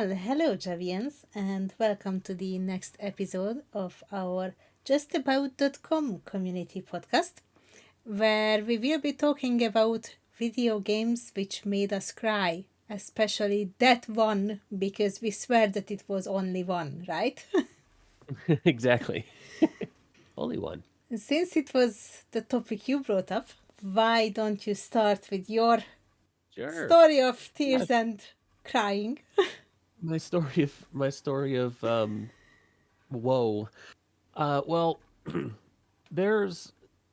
Well, hello, Javians, and welcome to the next episode of our About Community Podcast, where we will be talking about video games which made us cry, especially that one, because we swear that it was only one, right? Exactly. Only one. Since it was the topic you brought up, why don't you start with your Sure. story of Yeah. tears and crying? My story of woe. Well, there's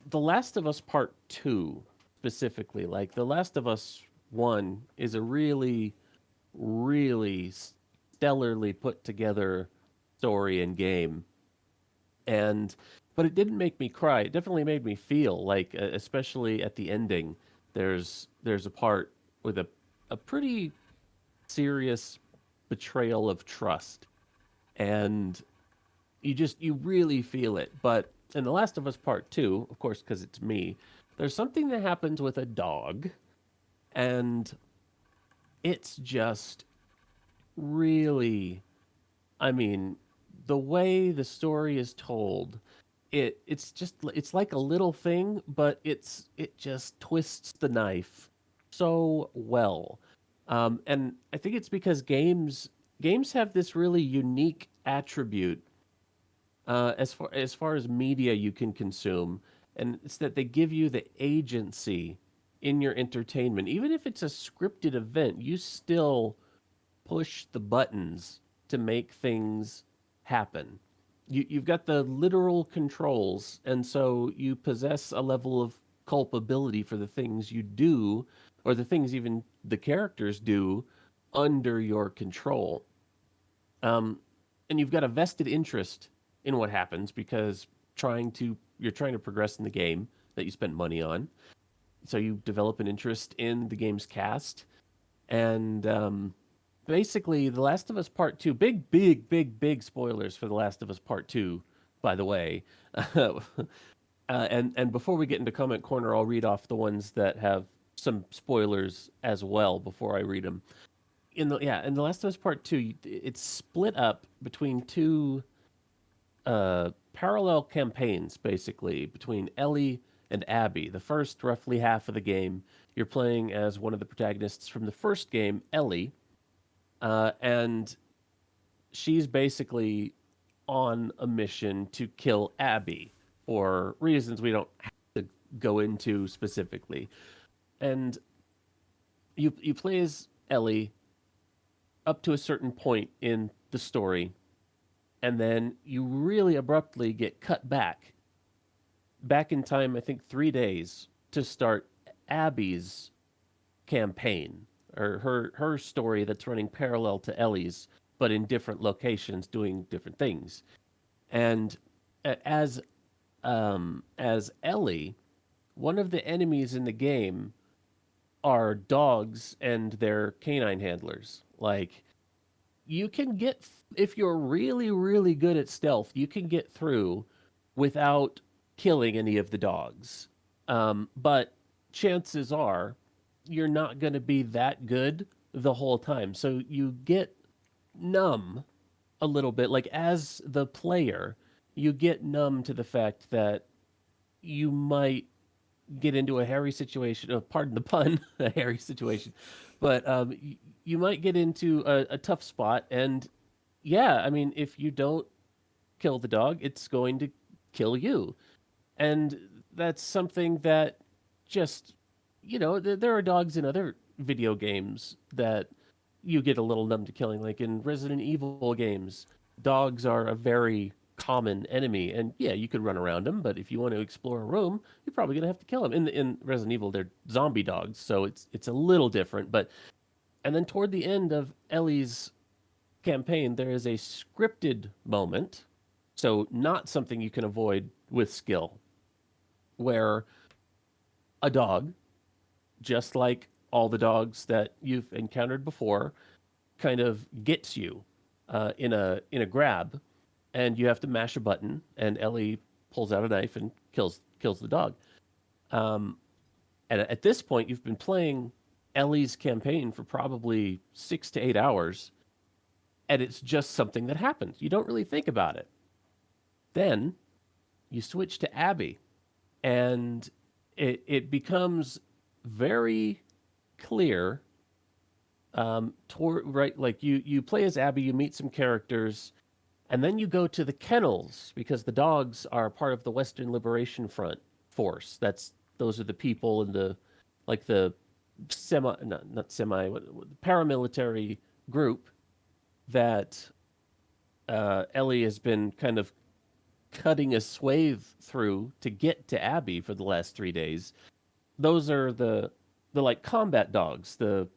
The Last of Us Part 2 specifically. Like The Last of Us 1 is a really stellarly put together story and game. And but it didn't make me cry. It definitely made me feel like, especially at the ending, there's a part with a pretty serious betrayal of trust, and you really feel it. But in The Last of Us Part 2, of course, because it's me, there's something that happens with a dog, and it's just really, I mean, the way the story is told, it's like a little thing, but it just twists the knife so well. And I think it's because games have this really unique attribute, as far as media you can consume, and it's that they give you the agency in your entertainment. Even if it's a scripted event, you still push the buttons to make things happen. You've got the literal controls, and so you possess a level of culpability for the things you do, or the things even the characters do under your control. Um, and you've got a vested interest in what happens because you're trying to progress in the game that you spent money on. So you develop an interest in the game's cast, and basically, The Last of Us Part 2, big spoilers for The Last of Us Part 2, by the way. And before we get into comment corner, I'll read off the ones that have some spoilers as well before I read them. In The Last of Us Part 2, it's split up between two parallel campaigns, basically, between Ellie and Abby. The first roughly half of the game, you're playing as one of the protagonists from the first game, Ellie, and she's basically on a mission to kill Abby for reasons we don't have to go into specifically. And you play as Ellie up to a certain point in the story, and then you really abruptly get cut back in time, I think 3 days, to start Abby's campaign, or her story that's running parallel to Ellie's, but in different locations doing different things. And as Ellie, one of the enemies in the game are dogs and their canine handlers. Like, you can get, if you're really good at stealth, you can get through without killing any of the dogs. But chances are you're not going to be that good the whole time. So you get numb a little bit. Like, as the player, you get numb to the fact that you might get into a hairy situation. Pardon the pun, a hairy situation, but you might get into a tough spot. And yeah, I mean, if you don't kill the dog, it's going to kill you. And that's something that just, there are dogs in other video games that you get a little numb to killing. Like in Resident Evil games, dogs are a very common enemy, and yeah, you could run around them, but if you want to explore a room, you're probably gonna have to kill them. In Resident Evil, they're zombie dogs, so it's a little different. But and then toward the end of Ellie's campaign, there is a scripted moment, so not something you can avoid with skill, where a dog, just like all the dogs that you've encountered before, kind of gets you in a grab, and you have to mash a button, and Ellie pulls out a knife and kills the dog. Um, and at this point, you've been playing Ellie's campaign for probably 6 to 8 hours, and it's just something that happens. You don't really think about it. Then you switch to Abby, and it becomes very clear toward right like you play as Abby, you meet some characters, and then you go to the kennels because the dogs are part of the Western Liberation Front force. Those are the people in the like the semi not semi paramilitary group that Ellie has been kind of cutting a swathe through to get to Abby for the last 3 days. Those are the like combat dogs, the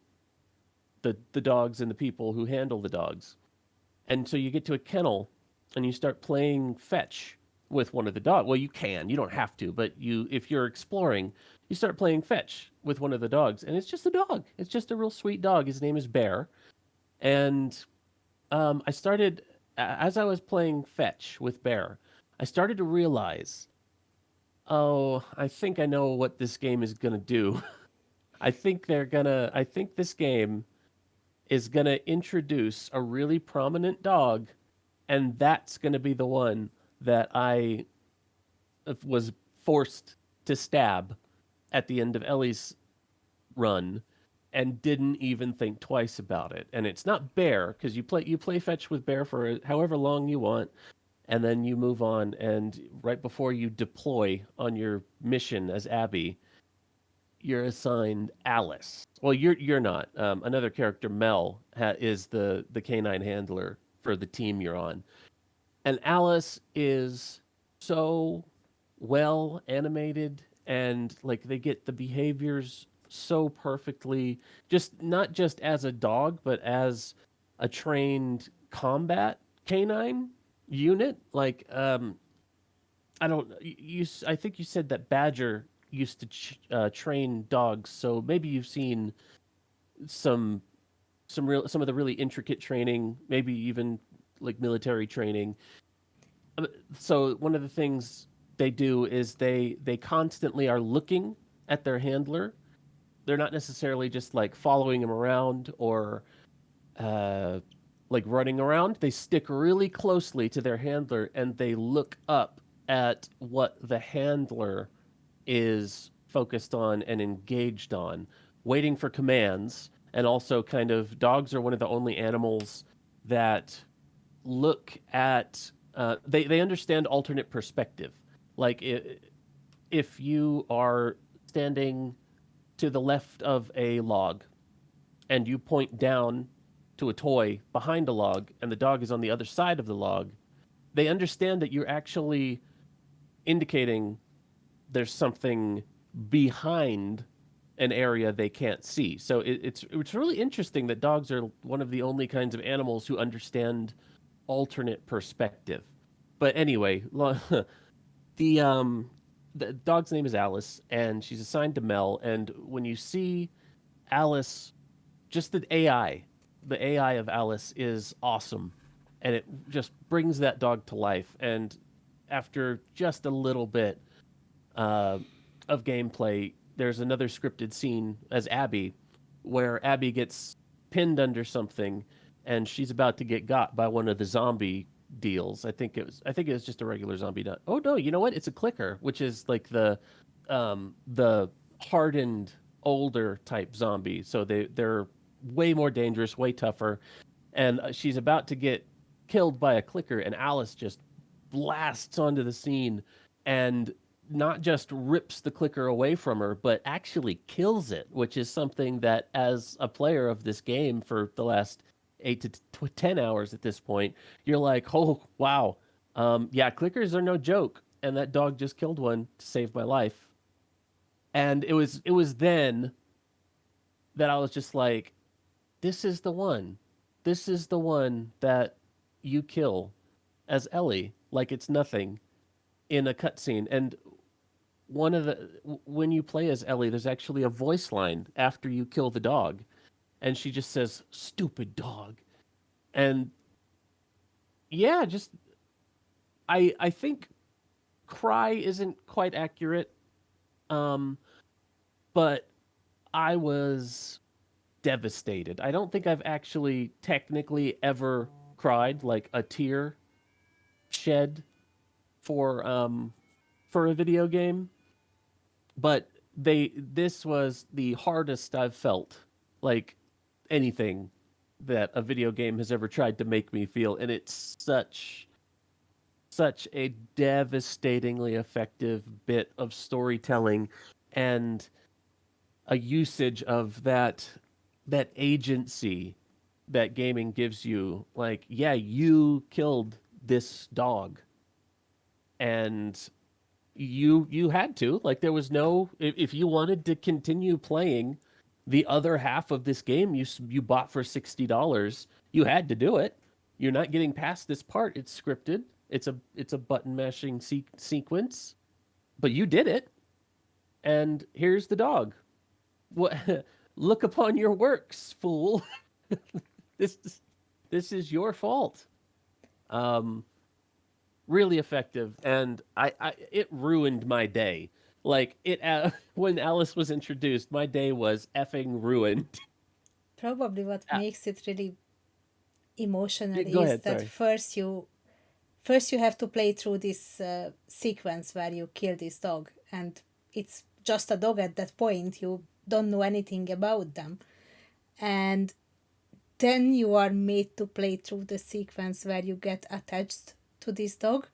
dogs and the people who handle the dogs. And so you get to a kennel and you start playing fetch with one of the dogs. Well, you can, you don't have to, but you if you're exploring, you start playing fetch with one of the dogs, and it's just a dog. It's just a real sweet dog. His name is Bear, and I started as I was playing fetch with Bear, I started to realize, oh, I think I know what this game is gonna do. I think this game is gonna introduce a really prominent dog, and that's gonna be the one that I was forced to stab at the end of Ellie's run and didn't even think twice about it. And it's not Bear because you play fetch with Bear for however long you want, and then you move on. And right before you deploy on your mission as Abby, you're assigned Alice. Well, you're not. Another character, Mel, is the canine handler for the team you're on, and Alice is so well animated, and like they get the behaviors so perfectly, just not just as a dog but as a trained combat canine unit. Like I don't you I think you said that Badger used to train dogs, so maybe you've seen some some of the really intricate training, maybe even like military training. So one of the things they do is they constantly are looking at their handler. They're not necessarily just like following him around or uh, like running around. They stick really closely to their handler and they look up at what the handler is focused on and engaged on, waiting for commands. And also, kind of, dogs are one of the only animals that look at they understand alternate perspective. Like if you are standing to the left of a log and you point down to a toy behind a log and the dog is on the other side of the log, they understand that you're actually indicating there's something behind an area they can't see. So it's really interesting that dogs are one of the only kinds of animals who understand alternate perspective. But anyway, the the dog's name is Alice, and she's assigned to Mel. And when you see Alice, just the AI of Alice is awesome, and it just brings that dog to life. And after just a little bit uh, of gameplay, there's another scripted scene as Abby, where Abby gets pinned under something, and she's about to get got by one of the zombie deals. I think it was just a regular zombie. Oh no, you know what? It's a clicker, which is like the hardened older type zombie. So they're way more dangerous, way tougher, and she's about to get killed by a clicker, and Alice just blasts onto the scene and not just rips the clicker away from her, but actually kills it, which is something that, as a player of this game for the last 8 to 10 hours at this point, you're like, oh, wow. Yeah, clickers are no joke. And that dog just killed one to save my life. And it was then that I was just like, this is the one. This is the one that you kill as Ellie, like it's nothing in a cutscene. And one of the when you play as Ellie, there's actually a voice line after you kill the dog, and she just says "stupid dog," and yeah, just I think cry isn't quite accurate, um, but I was devastated. I don't think I've actually technically ever cried, like a tear shed for a video game, but this was the hardest I've felt like anything that a video game has ever tried to make me feel, and it's such a devastatingly effective bit of storytelling and a usage of that agency that gaming gives you. Like, yeah, you killed this dog, and you had to, like, there was no, if you wanted to continue playing the other half of this game you bought for $60, you had to do it. You're not getting past this part. It's scripted. It's a button mashing sequence, but you did it, and here's the dog. What? Look upon your works, fool. this this is your fault. um really effective, and I it ruined my day. Like, it when Alice was introduced, my day was effing ruined. Probably what makes it really emotional Go is ahead, that sorry. first you have to play through this sequence where you kill this dog, and it's just a dog at that point. You don't know anything about them, and then you are made to play through the sequence where you get attached to this dog,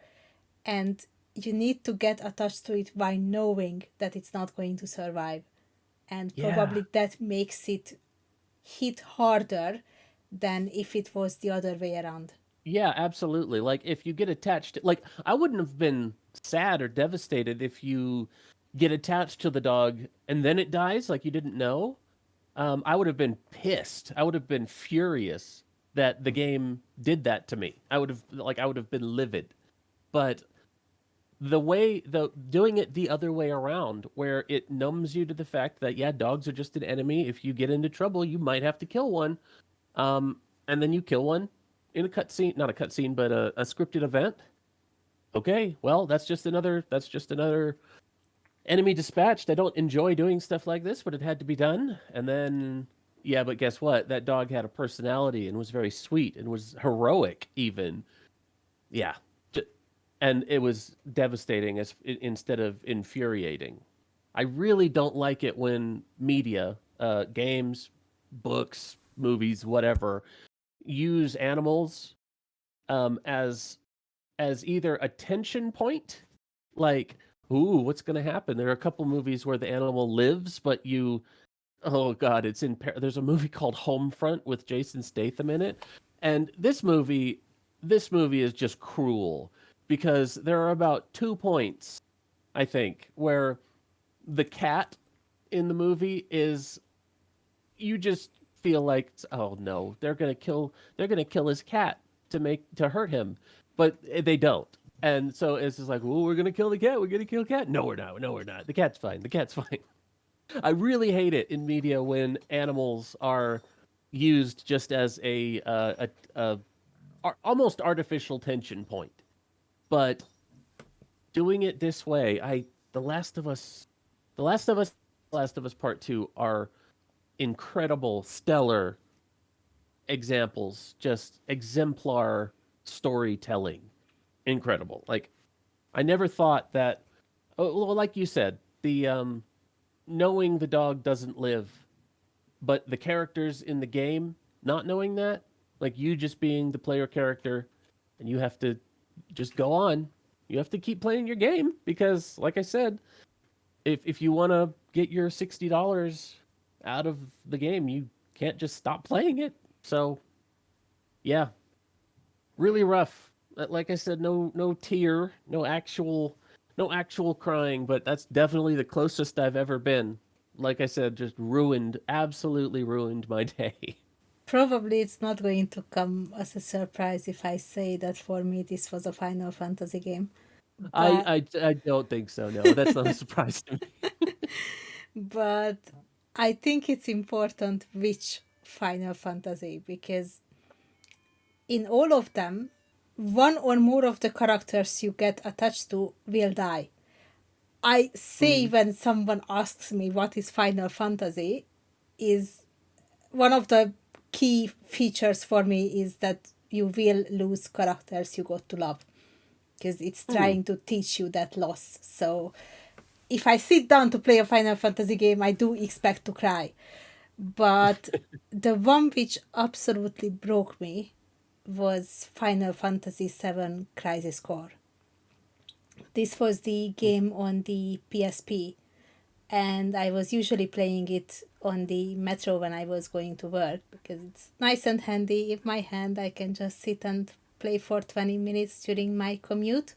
and you need to get attached to it by knowing that it's not going to survive, and Yeah. probably that makes it hit harder than if it was the other way around. Yeah, absolutely. Like, if you get attached, like, I wouldn't have been sad or devastated if you get attached to the dog and then it dies, like you didn't know. I would have been pissed. I would have been furious that the game did that to me. I would have been livid. But the doing it the other way around, where it numbs you to the fact that, yeah, dogs are just an enemy. If you get into trouble, you might have to kill one. And then you kill one in a cutscene, not a cutscene, but a scripted event. Okay, well, that's just another enemy dispatched. I don't enjoy doing stuff like this, but it had to be done. And then, yeah, but guess what? That dog had a personality and was very sweet and was heroic, even. Yeah, and it was devastating instead of infuriating. I really don't like it when media, games, books, movies, whatever, use animals as either a tension point, like, ooh, what's going to happen? There are a couple movies where the animal lives, but oh god, there's a movie called Homefront with Jason Statham in it, and this movie is just cruel because there are about 2 points, I think, where the cat in the movie is, you just feel like, oh no, they're gonna kill his cat to hurt him, but they don't. And so it's just like, oh, we're gonna kill the cat. We're gonna kill the cat. No, we're not. No, we're not. The cat's fine. The cat's fine. I really hate it in media when animals are used just as almost artificial tension point. But doing it this way, The Last of Us, The Last of Us, Last of Us Part Two are incredible, stellar examples, just exemplar storytelling. Incredible. Like, I never thought that. Oh, well, like you said, the knowing the dog doesn't live, but the characters in the game not knowing that, like you just being the player character, and you have to just go on. You have to keep playing your game because, like I said, if you want to get your $60 out of the game, you can't just stop playing it. So, yeah, really rough. Like I said, no tear, no actual crying, but that's definitely the closest I've ever been. Like I said, just absolutely ruined my day. Probably it's not going to come as a surprise if I say that for me this was a Final Fantasy game. I But I I don't think so. No, that's not a surprise to me. but I think it's important which Final Fantasy, because in all of them, one or more of the characters you get attached to will die. I say Mm. when someone asks me what is Final Fantasy, is one of the key features for me is that you will lose characters you got to love, because it's Hmm. trying to teach you that loss. So if I sit down to play a Final Fantasy game, I do expect to cry. But the one which absolutely broke me was Final Fantasy VII Crisis Core. This was the game on the PSP, and I was usually playing it on the metro when I was going to work because it's nice and handy in my hand. I can just sit and play for 20 minutes during my commute.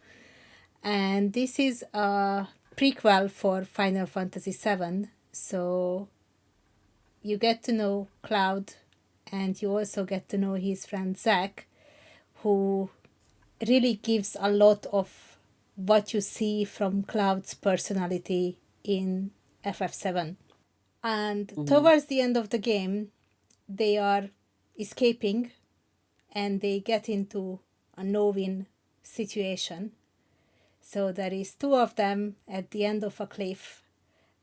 And this is a prequel for Final Fantasy VII, so you get to know Cloud, and you also get to know his friend Zack, who really gives a lot of what you see from Cloud's personality in FF7. And Hmm. towards the end of the game, they are escaping and they get into a no-win situation. So there is two of them at the end of a cliff,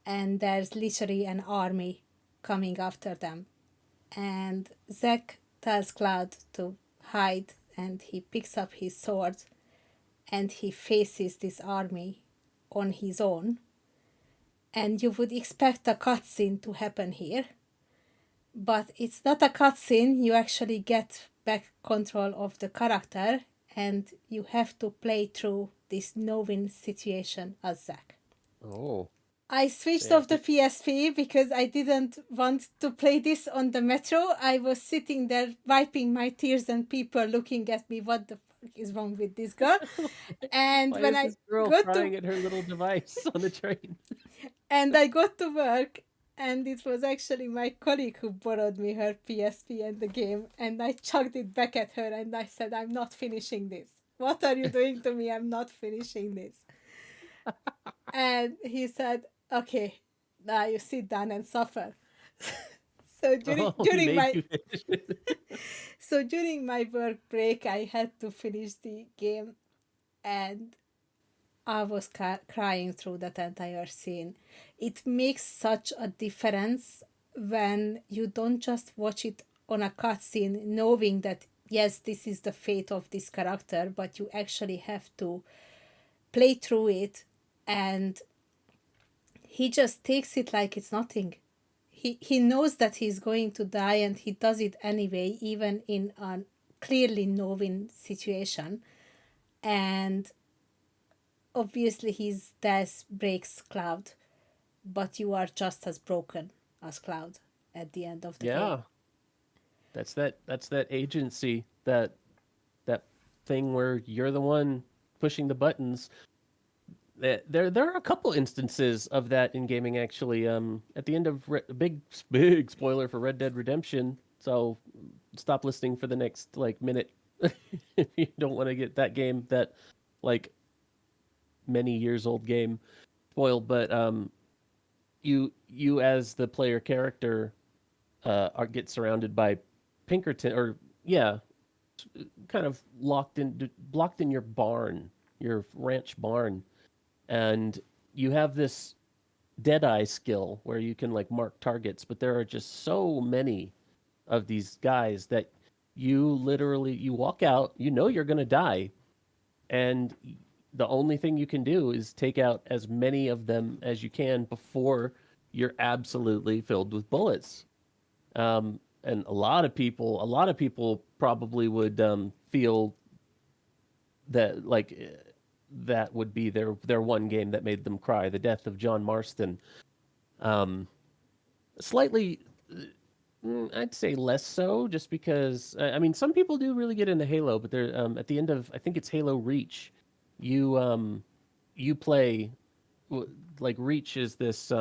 and there's literally an army coming after them. And Zack tells Cloud to hide, and he picks up his sword and he faces this army on his own. And you would expect a cutscene to happen here, but it's not a cutscene. You actually get back control of the character, and you have to play through this no-win situation as Zack. Oh, I switched yeah. off the PSP because I didn't want to play this on the metro. I was sitting there wiping my tears and people looking at me, what the fuck is wrong with this girl? And Why when is I this girl got to crying at her little device on the train? I got to work, and it was actually my colleague who borrowed me her PSP and the game, and I chucked it back at her and I said, I'm not finishing this. What are you doing to me? I'm not finishing this. And he said, okay, now you sit down and suffer. So during Oh, he during made my you finish it. so during my work break, I had to finish the game, and I was crying through that entire scene. It makes such a difference when you don't just watch it on a cutscene, knowing that yes, this is the fate of this character, but you actually have to play through it, and he just takes it like it's nothing. He knows that he's going to die, and he does it anyway, even in a clearly no-win situation. And obviously his death breaks Cloud, but you are just as broken as Cloud at the end of the game. Yeah, that's that agency, that thing where you're the one pushing the buttons. There are a couple instances of that in gaming actually. At the end of big spoiler for Red Dead Redemption. So stop listening for the next like minute if you don't want to get that game, that like many years old game spoiled. But you as the player character get surrounded by Pinkerton, or yeah, kind of blocked in your barn, your ranch barn, and you have this Deadeye skill where you can like mark targets, but there are just so many of these guys that you walk out, you know you're gonna die, and the only thing you can do is take out as many of them as you can before you're absolutely filled with bullets. And a lot of people probably would feel that like that would be their one game that made them cry, the death of John Marston. Um, Slightly, I'd say less so, just because I mean some people do really get into Halo, but they're at the end of, I think it's Halo Reach, you you play like Reach is this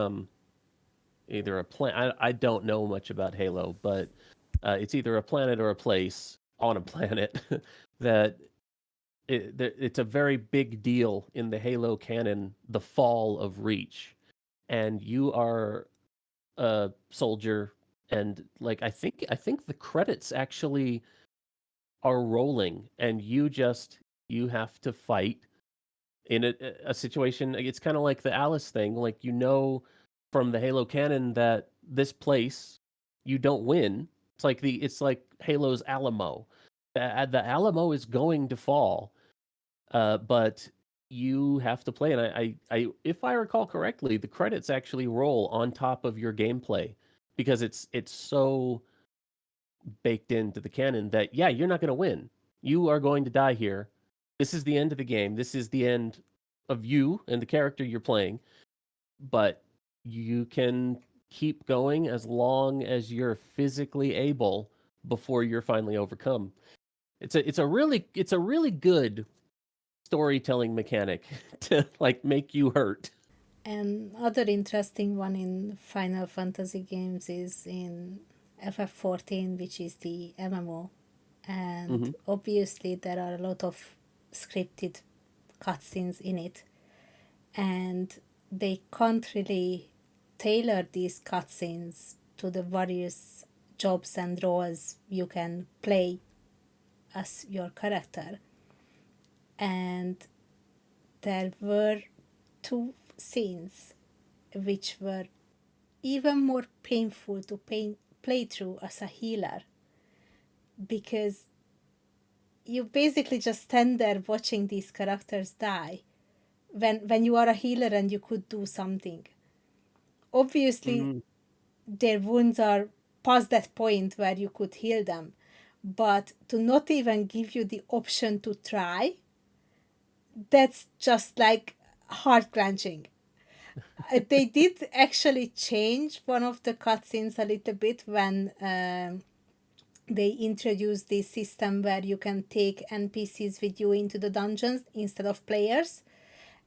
either a planet. I don't know much about Halo, but it's either a planet or a place on a planet that it's a very big deal in the Halo canon, the fall of Reach, and you are a soldier, and like I think the credits actually are rolling, and you have to fight in a situation. It's kind of like the Alice thing, like from the Halo canon that this place you don't win. It's like Halo's Alamo. the Alamo is going to fall, but you have to play. And if I recall correctly, the credits actually roll on top of your gameplay because it's so baked into the canon that yeah, you're not going to win. You are going to die here. This is the end of the game. This is the end of you and the character you're playing. But you can keep going as long as you're physically able before you're finally overcome. It's a really good storytelling mechanic to like make you hurt. And other interesting one in Final Fantasy games is in FF14, which is the MMO. And Hmm. obviously there are a lot of scripted cutscenes in it. And they can't really tailor these cutscenes to the various jobs and roles you can play as your character. And there were two scenes which were even more painful to play through as a healer, because you basically just stand there watching these characters die when you are a healer and you could do something. Obviously, Mm. their wounds are past that point where you could heal them, but to not even give you the option to try, that's just like heart clenching. They did actually change one of the cutscenes a little bit when they introduced this system where you can take NPCs with you into the dungeons instead of players.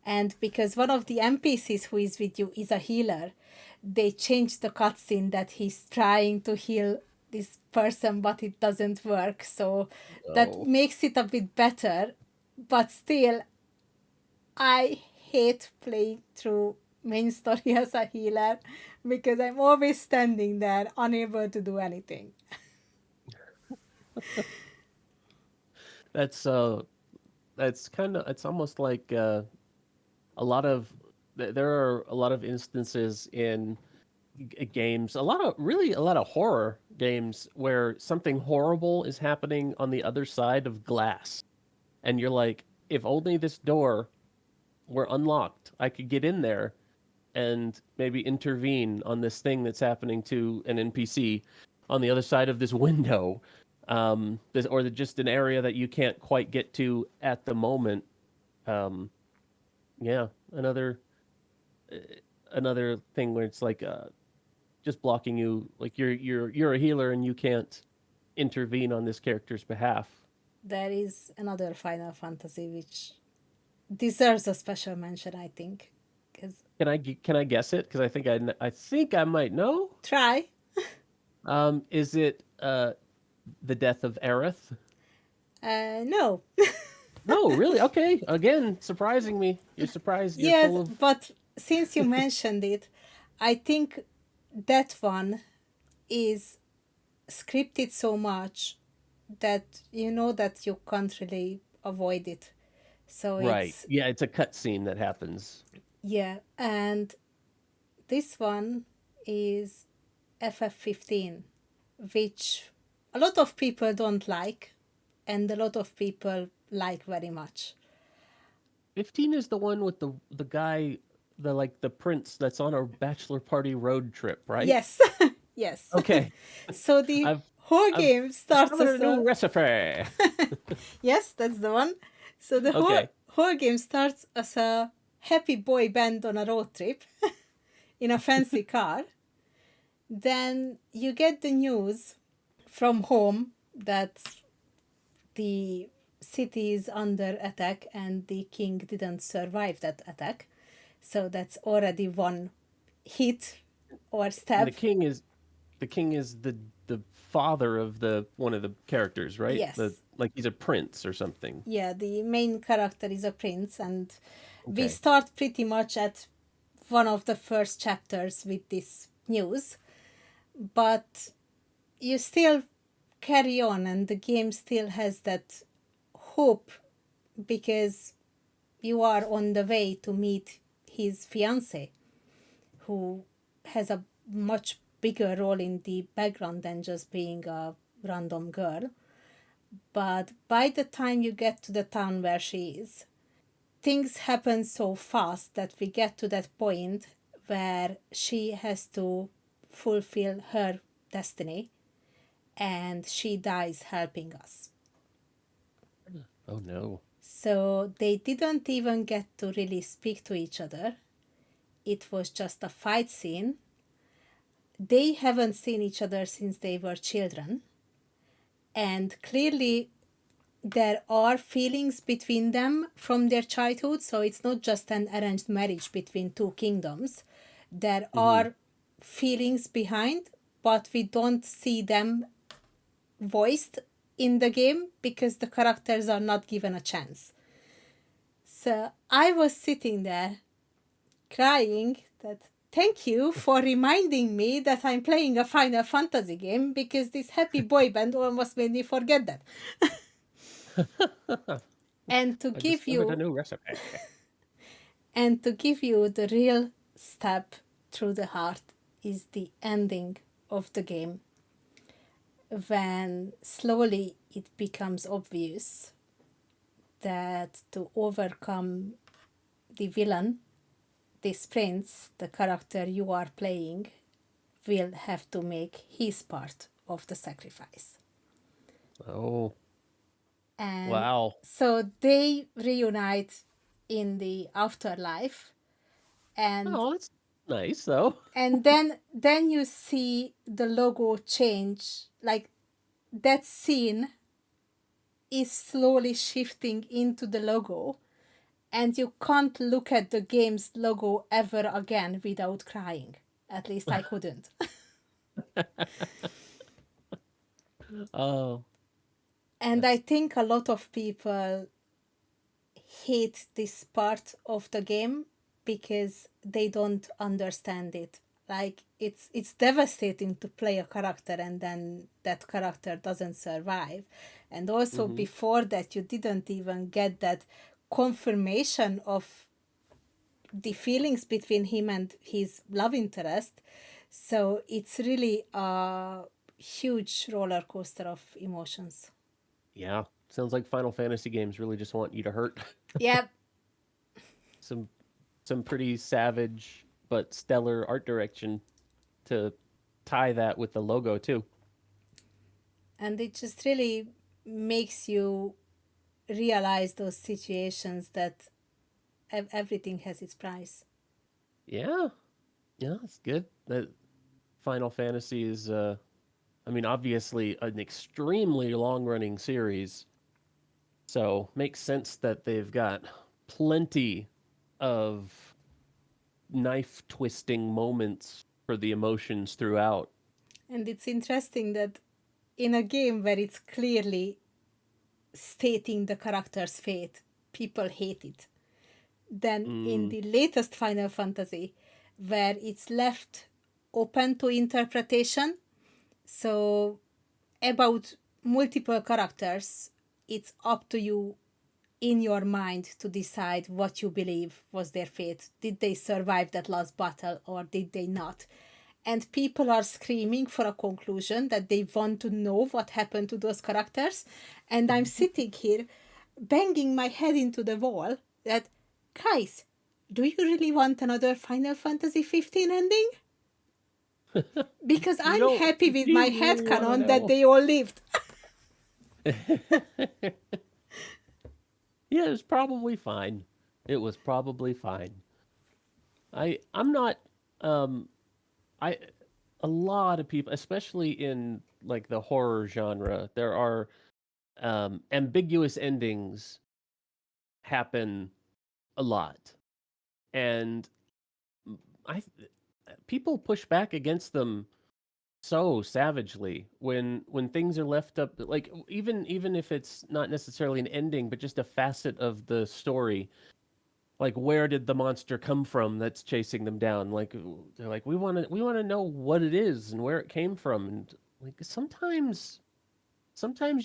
And because one of the NPCs who is with you is a healer, they changed the cutscene that he's trying to heal this person, but it doesn't work. So that Oh, makes it a bit better. But still, I hate playing through main story as a healer because I'm always standing there unable to do anything. that's uh, that's kind of it's almost like a lot of there are a lot of instances in games, a lot of horror games where something horrible is happening on the other side of glass, and you're like, if only this door were unlocked, I could get in there and maybe intervene on this thing that's happening to an NPC on the other side of this window, just an area that you can't quite get to at the moment. Um, yeah, uh, another thing where it's like just blocking you, like you're a healer and you can't intervene on this character's behalf. There is another Final Fantasy which deserves a special mention, I think. Because Can I guess it? Because I think I might know. try. Is it the death of Aerith? No. No, really? Okay. Again, surprising me. You're surprised. You're Yes, full of. but since you mentioned it, I think that one is scripted so much that you know that you can't really avoid it. So Right. it's, Yeah, it's a cutscene that happens. yeah. And this one is FF15, which a lot of people don't like, and a lot of people like very much. 15 is the one with the guy, the prince that's on a bachelor party road trip, right? Yes, yes. Okay. So the I've whole I've game starts discovered a as new a, recipe. yes, that's the one. So the whole Okay. whole game starts as a happy boy band on a road trip in a fancy car. Then you get the news from home that the city is under attack and the king didn't survive that attack. So that's already one hit or And stab. the king is the father of the one of the characters, right? The Yes. like he's a prince or something. Yeah, the main character is a prince, and we Okay. start pretty much at one of the first chapters with this news, but you still carry on, and the game still has that hope because you are on the way to meet his fiance, who has a much bigger role in the background than just being a random girl. But by the time you get to the town where she is, things happen so fast that we get to that point where she has to fulfill her destiny and she dies helping us. Oh no. So they didn't even get to really speak to each other. It was just a fight scene. They haven't seen each other since they were children. And clearly, there are feelings between them from their childhood. So it's not just an arranged marriage between two kingdoms. There Mm-hmm. are feelings behind, but we don't see them voiced in the game because the characters are not given a chance. So I was sitting there crying that thank you for reminding me that I'm playing a Final Fantasy game because this happy boy band almost made me forget that. And to I give discovered a you new recipe. the real step through the heart is the ending of the game when slowly it becomes obvious that to overcome the villain, this prince, the character you are playing, will have to make his part of the sacrifice. Oh, And wow. so they reunite in the afterlife, and Oh, that's nice though. then you see the logo change. Like that scene is slowly shifting into the logo, and you can't look at the game's logo ever again without crying. At least I couldn't. Oh, And I that's think a lot of people hate this part of the game because they don't understand it. Like it's devastating to play a character and then that character doesn't survive. And also mm-hmm. before that you didn't even get that confirmation of the feelings between him and his love interest. So it's really a huge roller coaster of emotions. Yeah. Sounds like Final Fantasy games really just want you to hurt. Yeah, some some pretty savage but stellar art direction to tie that with the logo too. and it just really makes you realize those situations that everything has its price. Yeah. Yeah, that's good. That Final Fantasy is I mean obviously an extremely long-running series. So, makes sense that they've got plenty of knife twisting moments for the emotions throughout. And it's interesting that in a game where it's clearly stating the character's fate, people hate it. Then in Mm, the latest Final Fantasy, where it's left open to interpretation, so about multiple characters, it's up to you in your mind to decide what you believe was their fate. Did they survive that last battle or did they not? And people are screaming for a conclusion that they want to know what happened to those characters. And I'm sitting here banging my head into the wall that, guys, do you really want another Final Fantasy 15 ending? Because you I'm don't. happy Do with my you really want to headcanon that know? they all lived. Yeah, it was probably fine. It was probably fine. I'm not um I a lot of people, especially in like the horror genre, there are ambiguous endings happen a lot. And I people push back against them so savagely when things are left up, like even if it's not necessarily an ending but just a facet of the story, like where did the monster come from that's chasing them down, like they're like we want to know what it is and where it came from, and like sometimes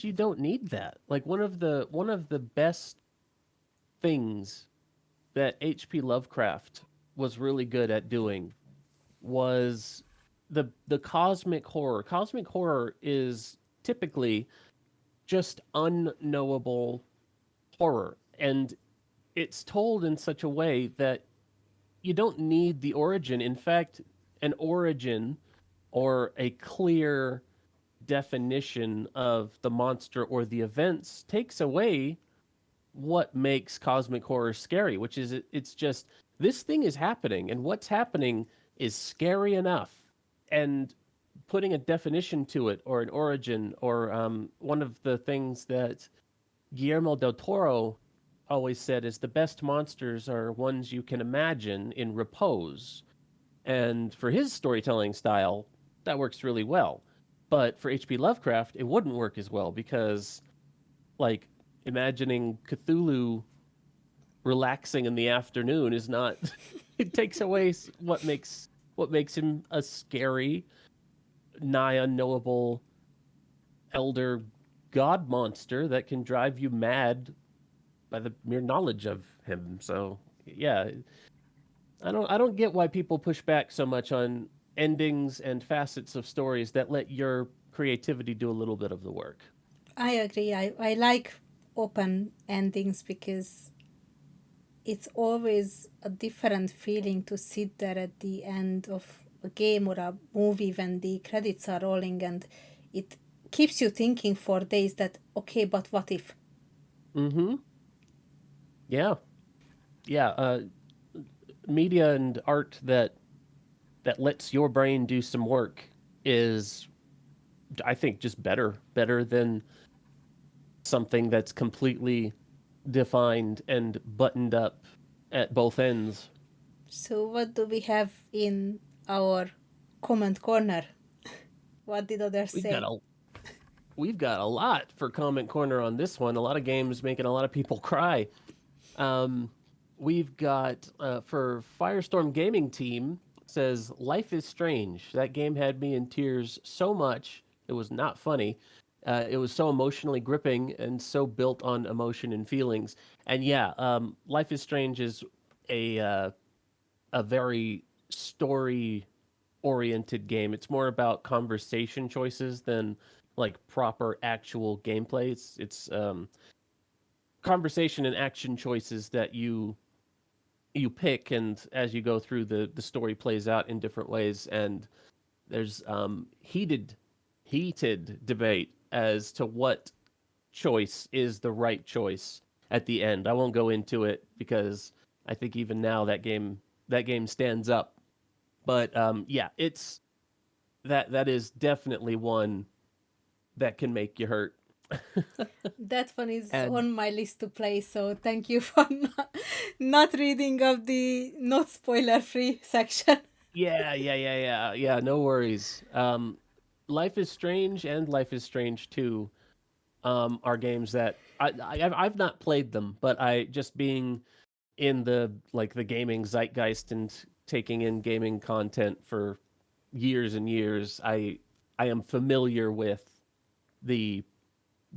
you don't need that. Like one of the best things that HP Lovecraft was really good at doing was the cosmic horror. Cosmic horror is typically just unknowable horror. And it's told in such a way that you don't need the origin. In fact, an origin or a clear definition of the monster or the events takes away what makes cosmic horror scary, which is it's just this thing is happening, and what's happening is scary enough. And putting a definition to it or an origin or one of the things that Guillermo del Toro always said is the best monsters are ones you can imagine in repose. And for his storytelling style, that works really well. But for H.P. Lovecraft, it wouldn't work as well because, like, imagining Cthulhu relaxing in the afternoon is not. It takes away what makes him a scary, nigh unknowable elder god monster that can drive you mad by the mere knowledge of him. So yeah, I don't get why people push back so much on endings and facets of stories that let your creativity do a little bit of the work. I agree. I like open endings because it's always a different feeling to sit there at the end of a game or a movie when the credits are rolling, and it keeps you thinking for days that, okay, but what if? Mm-hmm. Yeah. Yeah. Media and art that lets your brain do some work is, I think, just better than something that's completely defined and buttoned up at both ends. So, what do we have in our comment corner? What did others We've got say? a we've got a lot for comment corner on this one. A lot of games making a lot of people cry. Um, we've got for Firestorm Gaming Team says Life is Strange. That game had me in tears so much. It was not funny. It was so emotionally gripping and so built on emotion and feelings. And yeah, Life is Strange is a uh, a very story oriented game. It's more about conversation choices than like proper actual gameplay. It's conversation and action choices that you pick, and as you go through, the story plays out in different ways. And there's heated debate as to what choice is the right choice at the end. I won't go into it because I think even now that game stands up. But yeah, it's that is definitely one that can make you hurt. That one is And on my list to play, so thank you for not reading of the not spoiler free section. yeah. No worries. Life is Strange and Life is Strange 2 are games that I've not played them, but I just being in the gaming zeitgeist and taking in gaming content for years and years, I am familiar with the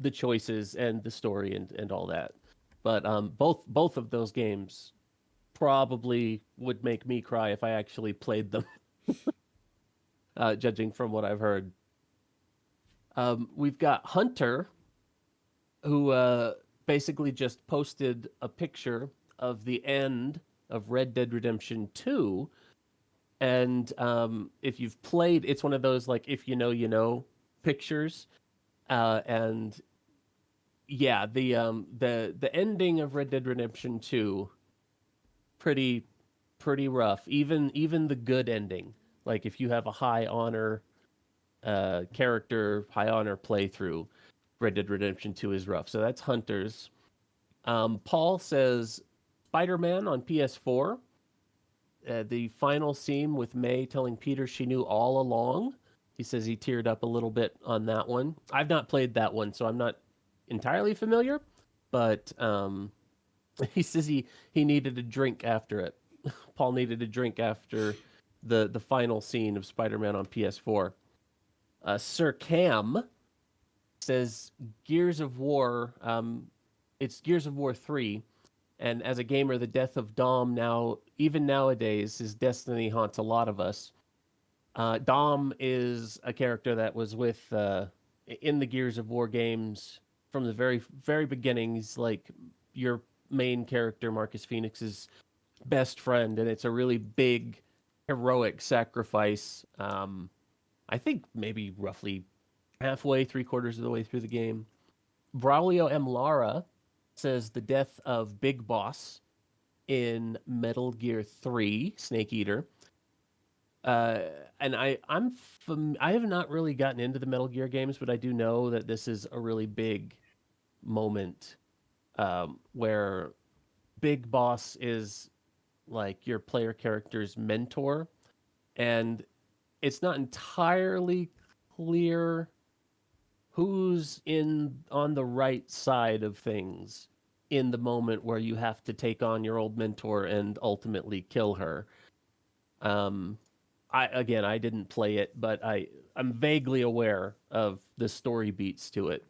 the choices and the story and all that. But both of those games probably would make me cry if I actually played them, judging from what I've heard. We've got Hunter, who basically just posted a picture of the end of Red Dead Redemption 2. And if you've played, it's one of those, like, if you know, you know pictures. And yeah, the ending of Red Dead Redemption 2, pretty pretty rough. Even the good ending, like if you have a high honor character, high honor playthrough, Red Dead Redemption 2 is rough. So that's Hunters. Paul says Spider-Man on PS4. The final scene with May telling Peter she knew all along. He says he teared up a little bit on that one. I've not played that one, so I'm not entirely familiar. But he says he needed a drink after it. Paul needed a drink after the final scene of Spider-Man on PS4. Sir Cam says Gears of War. It's Gears of War 3, and as a gamer, the death of Dom now, even nowadays, his destiny haunts a lot of us. Dom is a character that was with in the Gears of War games from the very beginning. He's like your main character, Marcus Phoenix's best friend, and it's a really big, heroic sacrifice. I think maybe roughly halfway, three quarters of the way through the game. Braulio M. Lara says the death of Big Boss in Metal Gear 3, Snake Eater. Uh, and I have not really gotten into the Metal Gear games, but I do know that this is a really big moment where Big Boss is like your player character's mentor, and it's not entirely clear who's in on the right side of things in the moment where you have to take on your old mentor and ultimately kill her. Um, I didn't play it, but I'm vaguely aware of the story beats to it,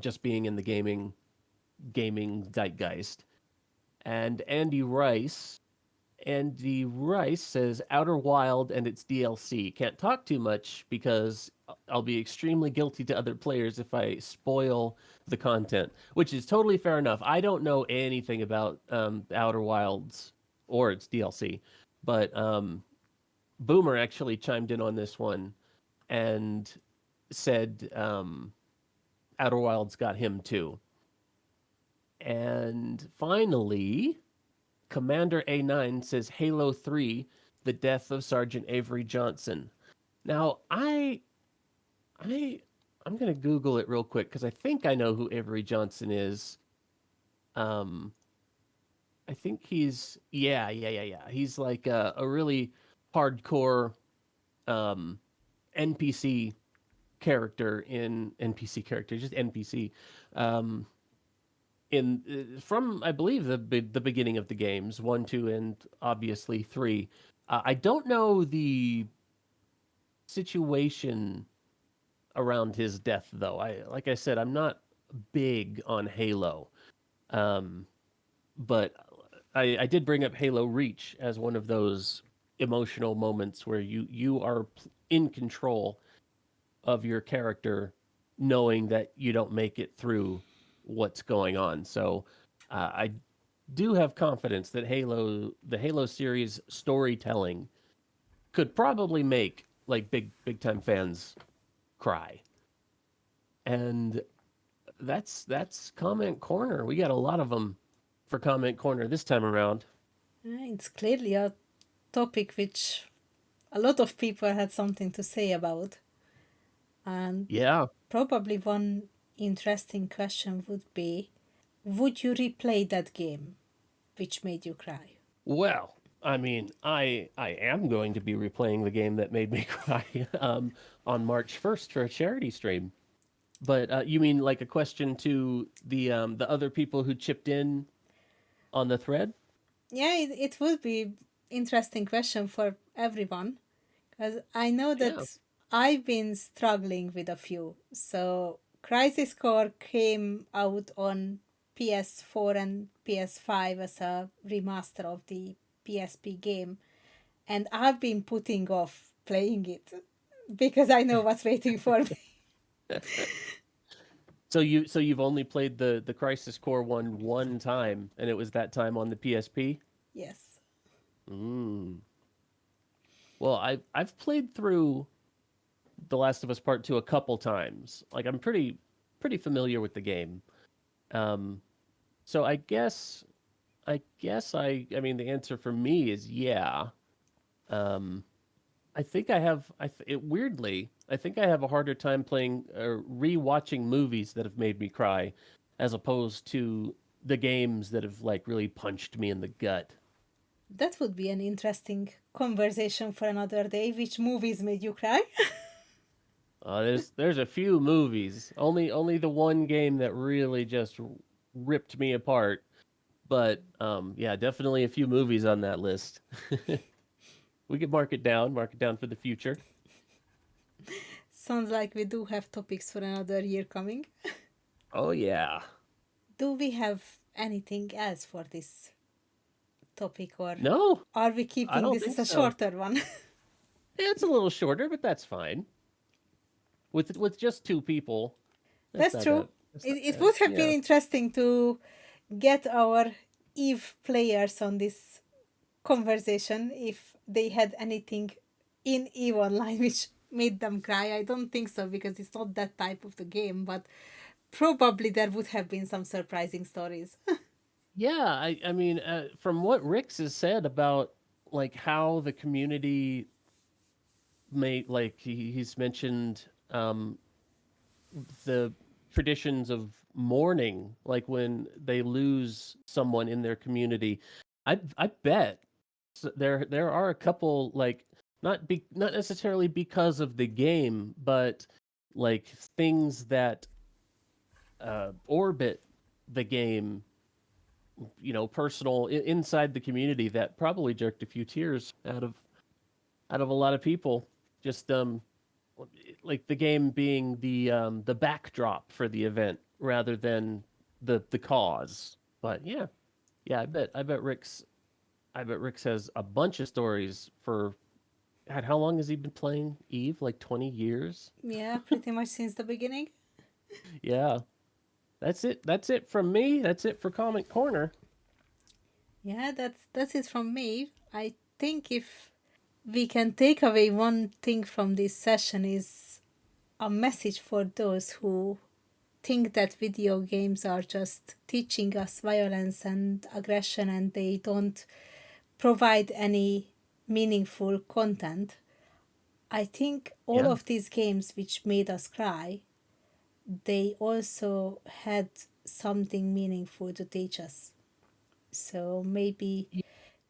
just being in the gaming zeitgeist. And Andy Rice says Outer Wild and its DLC. Can't talk too much because I'll be extremely guilty to other players if I spoil the content, which is totally fair enough. I don't know anything about Outer Wilds or its DLC, but Boomer actually chimed in on this one and said Outer Wilds got him too. And finally, Commander A9 says Halo 3, the death of Sergeant Avery Johnson. Now, I I'm going to Google it real quick cuz I think I know who Avery Johnson is. Um I think yeah. He's like a really hardcore NPC just NPC um in from I believe the beginning of the games 1, 2, and obviously 3. I don't know the situation around his death though. Like I said, I'm not big on Halo, um, but I did bring up Halo Reach as one of those emotional moments where you are in control of your character, knowing that you don't make it through what's going on. So I do have confidence that the Halo series storytelling could probably make like big time fans cry. And that's comment corner. We got a lot of them for comment corner this time around. It's clearly a topic which a lot of people had something to say about. And Yeah. probably one interesting question would be, would you replay that game which made you cry? Well, I mean, I am going to be replaying the game that made me cry on March 1st for a charity stream. But you mean like a question to the other people who chipped in on the thread? Yeah, it would be interesting question for everyone because I know Yeah. that I've been struggling with a few. So Crisis Core came out on PS4 and PS5 as a remaster of the PSP game, and I've been putting off playing it because I know what's waiting for me. So you've only played the Crisis Core one time, and it was that time on the PSP. Yes. Mm. Well, I've played through The Last of Us Part Two a couple times. Like I'm pretty familiar with the game. Um, so I mean the answer for me is yeah. Um, I think I have weirdly I think I have a harder time playing rewatching movies that have made me cry, as opposed to the games that have like really punched me in the gut. That would be an interesting conversation for another day. Which movies made you cry? There's a few movies. Only the one game that really just ripped me apart. But yeah, definitely a few movies on that list. We could mark it down for the future. Sounds like we do have topics for another year coming. Oh yeah. Do we have anything else for this topic, or No, are we I keeping don't this think as a so. shorter one? It's a little shorter, but that's fine. With just two people, that's That's not true. that. It would have been Yeah. interesting to get our Eve players on this conversation if they had anything in Eve Online which made them cry. I don't think so because it's not that type of the game, but probably there would have been some surprising stories. Yeah, I mean, from what Rix has said about like how the community may like he's mentioned the traditions of mourning, like when they lose someone in their community. I bet there are a couple like not necessarily because of the game, but like things that orbit the game, personal inside the community that probably jerked a few tears out of a lot of people. Just like the game being the backdrop for the event rather than the cause. But yeah, yeah, I bet Rick's has a bunch of stories for God, how long has he been playing Eve? Like 20 years? Yeah, pretty much since the beginning. Yeah. That's it. That's it from me. That's it for Comment Corner. Yeah, that's it from me. I think if we can take away one thing from this session is a message for those who think that video games are just teaching us violence and aggression and they don't provide any meaningful content. I think all Yeah. of these games which made us cry, they also had something meaningful to teach us. So maybe Y-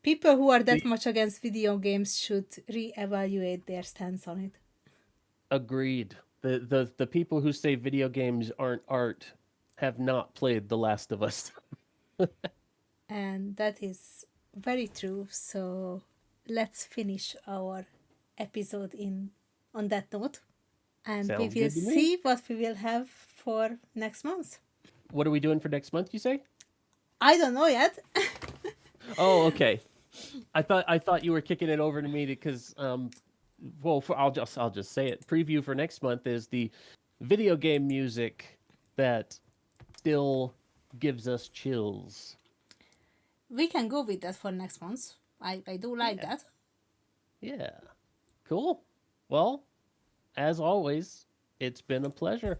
people who are The that much against video games should reevaluate their stance on it. agreed. The people who say video games aren't art have not played The Last of Us. And that is very true. So let's finish our episode in on that note. And we Sounds will good to me. see what we will have for next month. What are we doing for next month, you say? I don't know yet. Oh, okay. I thought you were kicking it over to me because well, I'll just say it. Preview for next month is the video game music that still gives us chills. We can go with that for next month. I do like Yeah. that. Yeah. Cool. Well, as always, it's been a pleasure.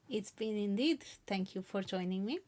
It's been indeed. Thank you for joining me.